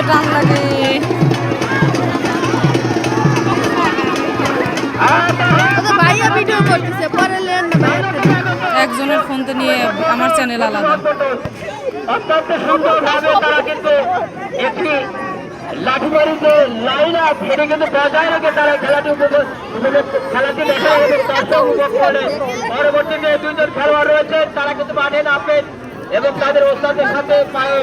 টান লাগে। একজনের ফোনতে নিয়ে আমার চ্যানেল আলাদা। অত্যন্ত সুন্দরভাবে তারা কিন্তু একটি লাঠিবাড়িতে লাইন আপ সেটি কিন্তু বজায় রেখে তারা খেলাটি খেলাটি দেখে এবং দর্শক উপভোগ করে। পরবর্তীতে দুইজন খেলোয়াড় রয়েছে, তারা কিন্তু মাঠে নামবেন এবং তাদের ওস্তাদের সাথে পায়ে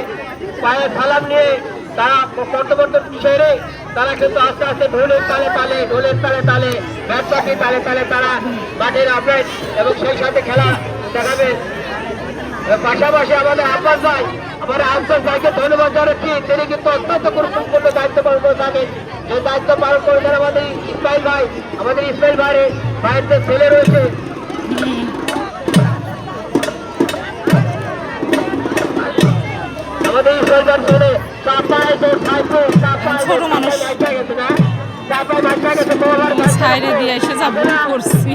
পায়ে সালাম নিয়ে তারা কর্তব্য সেরে তারা কিন্তু আস্তে আস্তে ঢোলের তালে তালে ব্যাট পাখি তালে তারা মাঠে নামবেন এবং সেই সাথে খেলা দেখাবেন। পাশাপাশি আমাদের আব্বাস ভাইকে ধন্যবাদ জানাচ্ছি। তিনি কিন্তু অত্যন্ত গুরুত্বপূর্ণ দায়িত্ব পালন করে থাকেন। যে দায়িত্ব পালন করেছেন আমাদের ইসমাইল ভাইয়ের যে ছেলে রয়েছে আমাদের ইসমাইল ভাইয়ের ছেলে ছোট মানুষ সাইডে দিয়ে এসে যা ভুল করছি।